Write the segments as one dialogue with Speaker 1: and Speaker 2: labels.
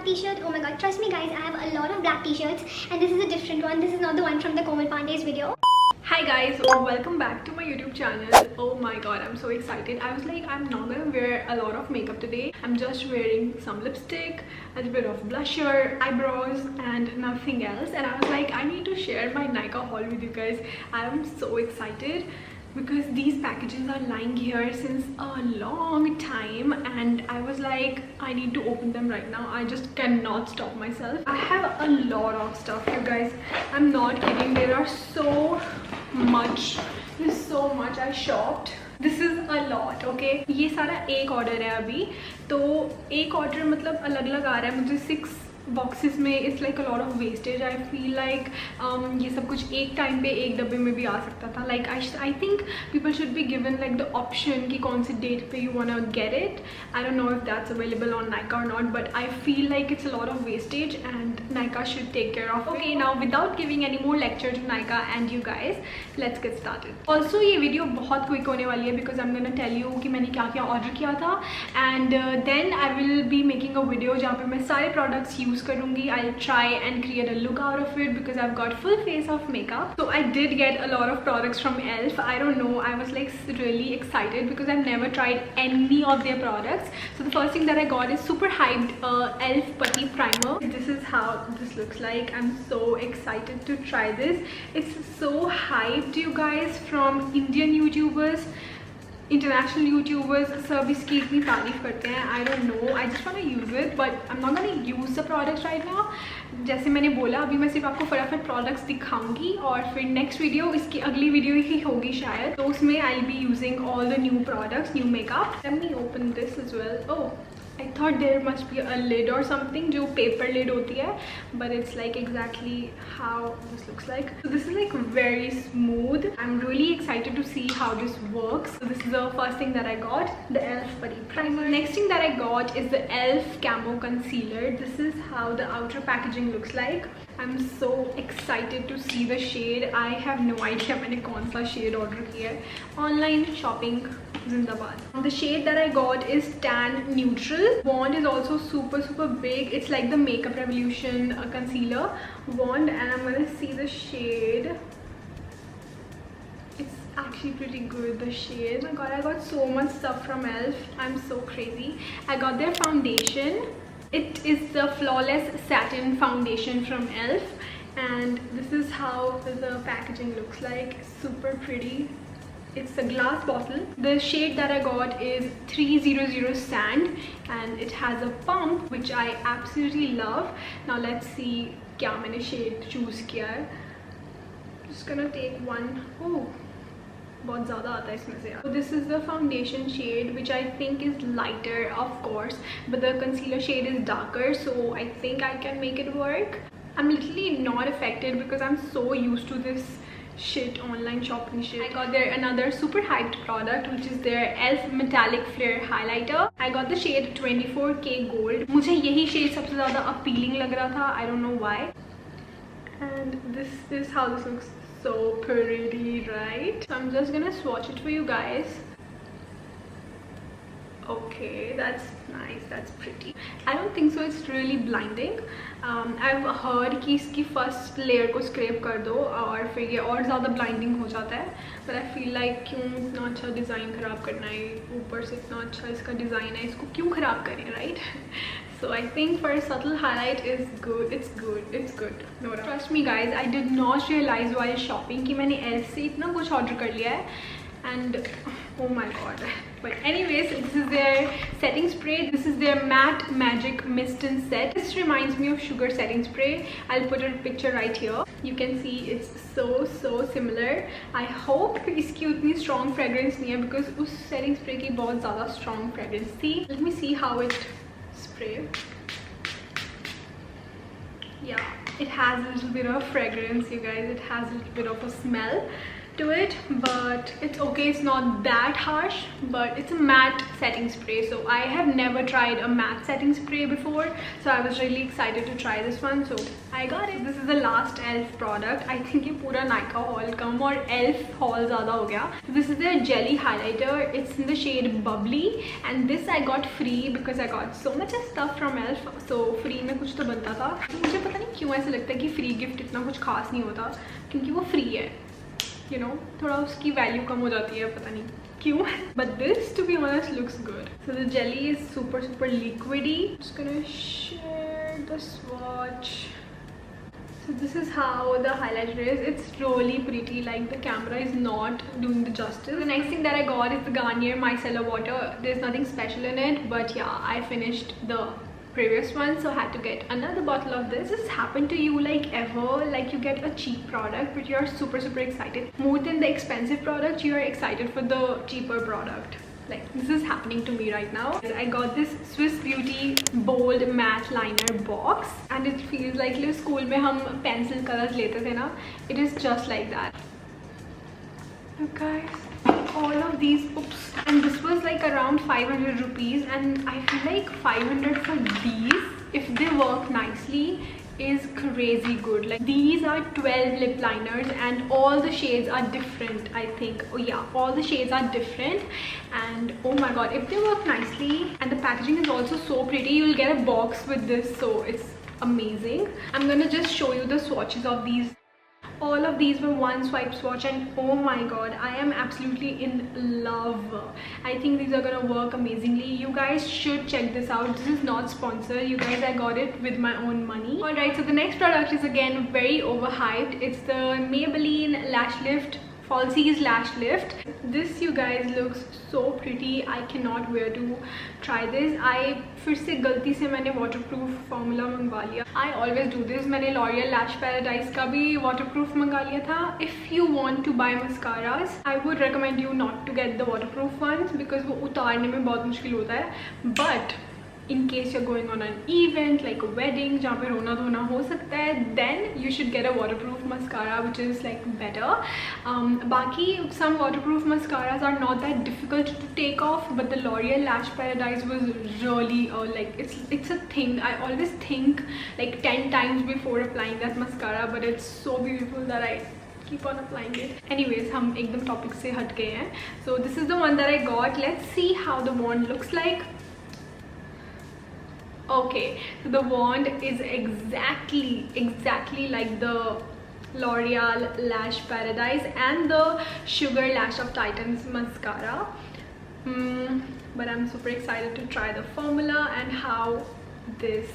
Speaker 1: t-shirt. Oh my god, trust me guys, I have a lot of black t-shirts and this is a different one. This is not the one from the Komal Pandey's video.
Speaker 2: Hi guys, welcome back to my YouTube channel. Oh my god, I'm so excited. I was like, I'm not gonna wear a lot of makeup today. I'm just wearing some lipstick, a bit of blusher, eyebrows and nothing else. And I was like, I need to share my Nykaa haul with you guys. I am so excited because these packages are lying here since a long time and I was like, I need to open them right now. I just cannot stop myself. I have a lot of stuff, you guys. I'm not kidding. There are so much. There's so much. I shopped. This is a lot, okay? ये सारा एक order है अभी. तो एक order मतलब अलग-अलग आ रहा है मुझे 6 बॉक्सेस में. It's like a lot of wastage. I feel like ये सब कुछ एक टाइम पे एक डब्बे में भी आ सकता था. Like I think people should be given like the option कि कौन सी डेट पे you want to get it. I don't know if that's available on Nykaa or not, but I feel like it's a lot of wastage and Nykaa should take care of it. Okay, now without giving any more lecture to Nykaa and you guys, let's get started. Also ये video बहुत quick होने वाली है because I'm gonna tell you कि मैंने क्या क्या order किया था and then I will be making a video जहाँ पे मैं सारे प्रोडक्ट्स यूज करूंगी. I'll try and create a look out of it because I've got full face of makeup. So I did get a lot of products from Elf. I don't know, I was like really excited because I've never tried any of their products. So the first thing that I got is super hyped Elf Putty Primer. This is how this looks like. I'm so excited to try this. It's so hyped, you guys, from Indian YouTubers, international YouTubers. सब इसकी इतनी तारीफ करते हैं. I don't know, I just want to use it but I'm not gonna use the products right now. जैसे मैंने बोला, अभी मैं सिर्फ आपको फटाफट प्रोडक्ट्स दिखाऊंगी और फिर नेक्स्ट वीडियो, इसकी अगली वीडियो ही होगी शायद, तो उसमें I'll be using all the new products, new makeup. Let me open this as well. Oh, I thought there must be a lid or something जो paper lid होती है, but it's like exactly how this looks like. So this is like very smooth. I'm really excited to see how this works. So this is the first thing that I got, the Elf Putty Primer. Next thing that I got is the Elf Camo Concealer. This is how the outer packaging looks like. I'm so excited to see the shade. I have no idea मैंने कौन सा shade order किया है. Online shopping Zindabad. The shade that I got is Tan Neutral. Wand is also super big. It's like the Makeup Revolution concealer wand and I'm gonna see the shade. It's actually pretty good, the shade. Oh my god, I got so much stuff from Elf. I'm so crazy. I got their foundation. It is the Flawless Satin Foundation from Elf and this is how the packaging looks like. Super pretty. It's a glass bottle. The shade that I got is 300 Sand and it has a pump which I absolutely love. Now let's see क्या मैंने shade choose किया है. Just gonna take one. Oh, बहुत ज़्यादा आता है इसमें से. So this is the foundation shade which I think is lighter, of course, but the concealer shade is darker, so I think I can make it work. I'm literally not affected because I'm so used to this shit, online shopping shit. I got their another super hyped product which is their Elf Metallic Flare Highlighter. I got the shade 24K Gold. मुझे यही shade सबसे ज़्यादा appealing लग रहा था. I don't know why. And this is how this looks. So pretty, right? So I'm just gonna swatch it for you guys. Okay, that's nice, that's pretty. I don't think so it's really blinding. I've heard कि इसकी first layer को scrape कर दो और फिर ये और ज़्यादा blinding हो जाता है. But I feel like क्यों इतना अच्छा डिज़ाइन ख़राब करना है, ऊपर से इतना अच्छा इसका डिज़ाइन है, इसको क्यों ख़राब करें, right? So I think for a subtle highlight is good. It's good. No doubt. Trust me guys, I did not realize while shopping कि मैंने Elf से इतना कुछ order कर लिया है. And oh my god. But anyways, this is their setting spray. This is their Matte Magic Mist and Set. This reminds me of Sugar setting spray. I'll put a picture right here. You can see it's so similar. I hope इसकी उतनी strong fragrance नहीं है because उस setting spray की बहुत ज़्यादा strong fragrance थी. Let me see how it spray. Yeah, it has a little bit of fragrance, you guys. It has a little bit of a smell. to it, but it's okay. It's not that harsh, but it's a matte setting spray. So I have never tried a matte setting spray before, so I was really excited to try this one. So I got it. This is the last ELF product. I think ये पूरा Nykaa haul कम और ELF haul ज़्यादा हो गया. This is their jelly highlighter. It's in the shade Bubbly, and this I got free because I got so much stuff from ELF. So free में कुछ तो बनता था. मुझे पता नहीं क्यों ऐसा लगता है कि free gift इतना कुछ खास नहीं होता, क्योंकि वो free है. You know, थोड़ा उसकी वैल्यू कम हो जाती है, पता नहीं क्यों. But this, to be honest, looks good. So the jelly is super liquidy. Just gonna share the swatch. So this is how the highlighter is. It's really pretty. Like, the camera is not doing the justice. The next thing that I got is the Garnier Micellar Water. There's nothing special in it, but yeah, I finished the previous one, so I had to get another bottle of this. Does this happen to you like ever? Like, you get a cheap product but you're super excited. More than the expensive product, you are excited for the cheaper product. Like, this is happening to me right now. I got this Swiss Beauty Bold Matte Liner box, and it feels like जब school में हम pencil colors लेते थे ना, it is just like that. Look guys, all of these, oops, and this was like around 500 rupees, and I feel like 500 for these, if they work nicely, is crazy good. Like, these are 12 lip liners and all the shades are different, I think. Oh yeah, all the shades are different, and oh my god, if they work nicely, and the packaging is also so pretty. You'll get a box with this, so it's amazing. I'm gonna just show you the swatches of these. All of these were one swipe swatch, and oh my god, I am absolutely in love. I think these are gonna work amazingly. You guys should check this out. This is not sponsored, you guys. I got it with my own money. Alright, so the next product is again very overhyped. It's the Maybelline Lash Lift Falsies Lash Lift. This, you guys, looks so pretty. I cannot wait to try this. I फिर से गलती से मैंने waterproof formula मंगवा लिया. I always do this. मैंने L'Oreal Lash Paradise का भी waterproof मंगा लिया था. If you want to buy mascaras, I would recommend you not to get the waterproof ones because वो उतारने में बहुत मुश्किल होता है. But in case you're going on an event like a wedding जहाँ पे रोना धोना हो सकता है, then you should get a waterproof mascara which is like better. बाकी some waterproof mascaras are not that difficult to take off, but the L'Oreal Lash Paradise was really like it's a thing. I always think like 10 times before applying that mascara, but it's so beautiful that I keep on applying it. Anyways, हम एकदम topic से हट गए हैं. So this is the one that I got. Let's see how the wand looks like. Okay, so the wand is exactly like the L'Oreal Lash Paradise and the Sugar Lash of Titans mascara. But I'm super excited to try the formula and how this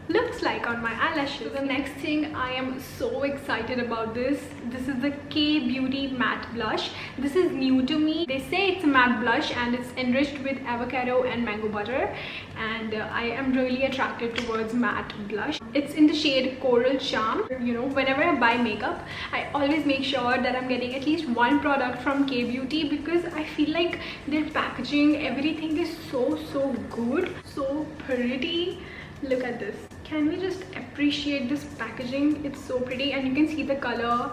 Speaker 2: looks like on my eyelashes. So the next thing, I am so excited about this. This is the K Beauty Matte Blush. This is new to me. They say it's a matte blush and it's enriched with avocado and mango butter, and I am really attracted towards matte blush. It's in the shade Coral Charm. You know, whenever I buy makeup, I always make sure that I'm getting at least one product from K Beauty because I feel like their packaging, everything is so good, so pretty. Look at this. Can we just appreciate this packaging? It's so pretty, and you can see the color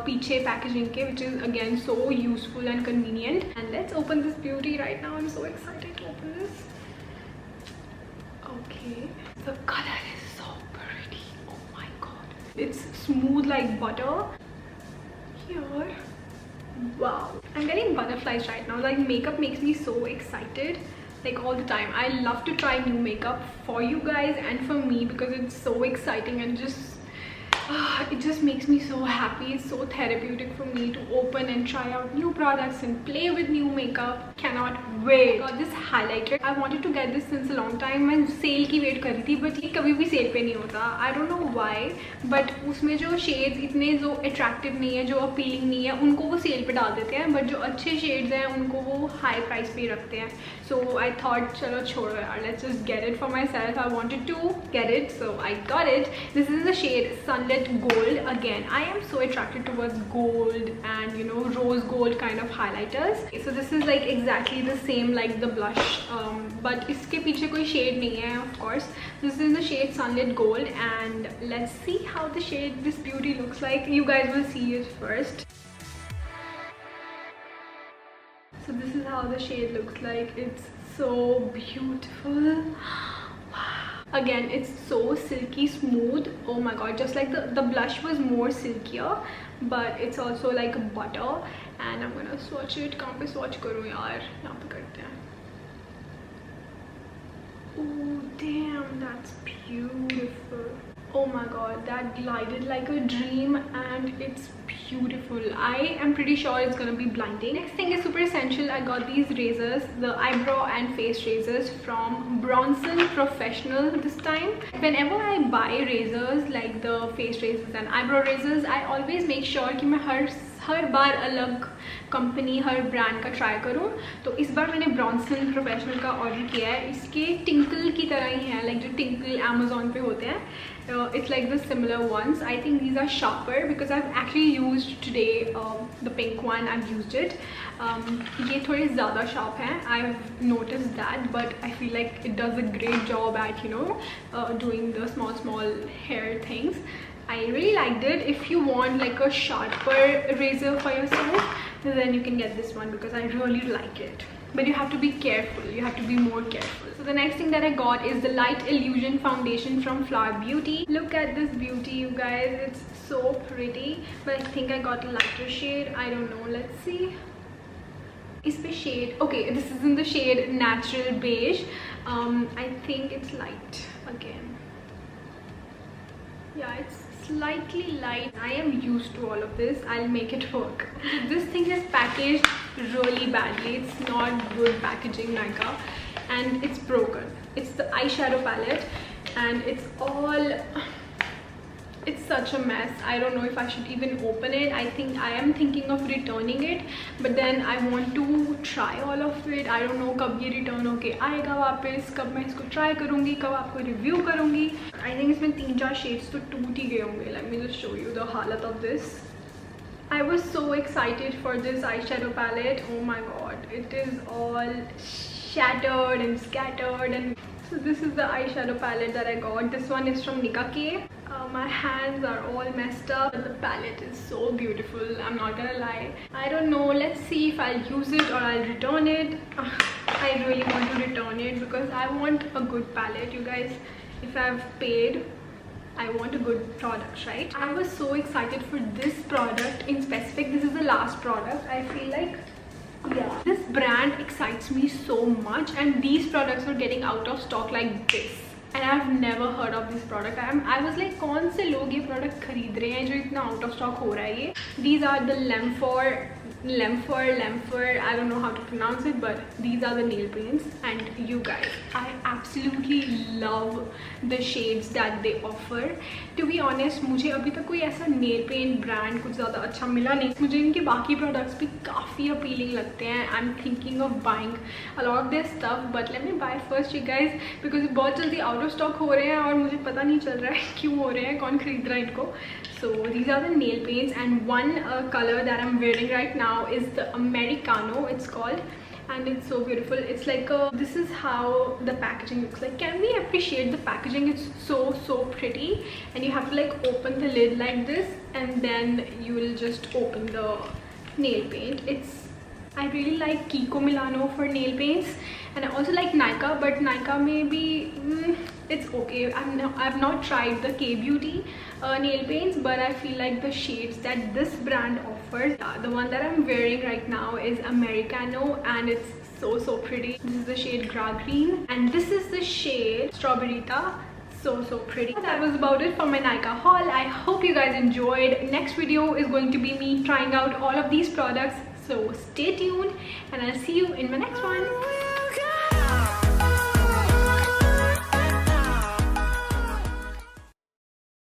Speaker 2: peachy packaging ke, which is again so useful and convenient. And let's open this beauty right now. I'm so excited to open this. Okay, the color is so pretty. Oh my god, it's smooth like butter. Here, wow, I'm getting butterflies right now. Like, makeup makes me so excited, like all the time. I love to try new makeup for you guys and for me because it's so exciting and just it just makes me so happy. It's so therapeutic for me to open and try out new products and play with new makeup. Cannot wait. Got this highlighter. I wanted to get this since a long time. मैं cell की wait कर रही थी, but ये कभी भी cell पे नहीं होता. I don't know why, but उसमें जो shades इतने जो attractive नहीं है, जो appealing नहीं है, उनको वो सेल पे डाल देते हैं, but जो अच्छे shades हैं उनको वो high price पे रखते हैं. So I thought, चलो छोड़ो यार, let's just get it for myself. I wanted to get it, so I got it. This is the shade Sunlit Gold. Again, I am so attracted towards gold and, you know, rose gold kind of highlighters. So this is like exactly the same like the blush, but इसके पीछे कोई shade नहीं है, of course. This is the shade Sunlit Gold, and let's see how the shade, this beauty looks like. You guys will see it first. So this is how the shade looks like. It's so beautiful. Again, it's so silky smooth. Oh my god, just like the blush was more silkier, but it's also like butter. And I'm gonna swatch it. कहाँ पे swatch करूँ यार? यहाँ पे करते हैं. Oh damn, that's beautiful. Oh my god, that glided like a dream and it's beautiful. I am pretty sure it's gonna be blinding. Next thing is super essential. I got these razors, the eyebrow and face razors from Bronson Professional this time. Whenever I buy razors like the face razors and eyebrow razors, I always make sure कि मैं हर बार अलग company हर brand का try करूँ. तो इस बार मैंने Bronson professional का order किया है. इसके टिंकल की तरह ही है, लाइक जो टिंकल अमेजोन पे होते हैं. It's like the similar ones. I think these are sharper because I've actually used today the pink one. I've used it. ये थोड़े ज़्यादा sharp हैं. I've noticed that, but I feel like it does a great job at doing the small hair things. I really liked it. If you want like a sharper razor for yourself, then you can get this one because I really like it. But you have to be careful. You have to be more careful. So the next thing that I got is the Light Illusion foundation from Flower Beauty. Look at this beauty, you guys. It's so pretty. But I think I got a lighter shade. I don't know. Let's see. Is the shade okay? This is in the shade Natural Beige. I think it's light again. Yeah, it's slightly light. I am used to all of this. I'll make it work. This thing is packaged really badly. It's not good packaging, Nykaa, and it's broken. It's the eyeshadow palette and it's such a mess. I don't know if I should even open it. I am thinking of returning it, but then I want to try all of it. I don't know कब ये return होके आएगा वापस, कब मैं इसको try करूँगी, कब आपको review करूँगी. I think इसमें 3-4 shades तो टूट ही गए होंगे. Let me just show you the हालत of this. I was so excited for this eyeshadow palette. Oh my god, it is all shattered and scattered. And so this is the eyeshadow palette that I got. This one is from Nika K. My hands are all messed up, but the palette is so beautiful. I'm not gonna lie. I don't know. Let's see if I'll use it or I'll return it. I really want to return it because I want a good palette, you guys. If I've paid, I want a good product, right? I was so excited for this product in specific. This is the last product. I feel like, yeah, this brand excites me so much, and these products are getting out of stock like this. And I've never heard of this product. I was like, कौन से लोग ये product खरीद रहे हैं जो इतना out of stock हो रहा है ये? These are the Lemfer, I don't know how to pronounce it, but these are the nail paints. And you guys, I absolutely love the shades that they offer. To be honest, मुझे अभी तक कोई ऐसा nail paint brand कुछ ज़्यादा अच्छा मिला नहीं. मुझे इनके बाकी products भी काफ़ी appealing लगते हैं. I'm thinking of buying a lot of their stuff, but let me buy first, you guys, because बहुत जल्दी out of stock हो रहे हैं और मुझे पता नहीं चल रहा है क्यों हो रहे हैं, कौन खरीद रहा है इनको. So these are the nail paints, and one color that I'm wearing right now is the Americano, it's called, and it's so beautiful. It's like this is how the packaging looks like. Can we appreciate the packaging? It's so pretty, and you have to like open the lid like this, and then you will just open the nail paint. I really like Kiko Milano for nail paints, and I also like Nykaa, but Nykaa maybe it's okay. I've not tried the K Beauty nail paints, but I feel like the shades that this brand offers, the one that I'm wearing right now is Americano, and it's so pretty. This is the shade Gra Green, and this is the shade Strawberryta. So pretty. That was about it for my Nykaa haul. I hope you guys enjoyed. Next video is going to be me trying out all of these products, so stay tuned and I'll see you in my next one.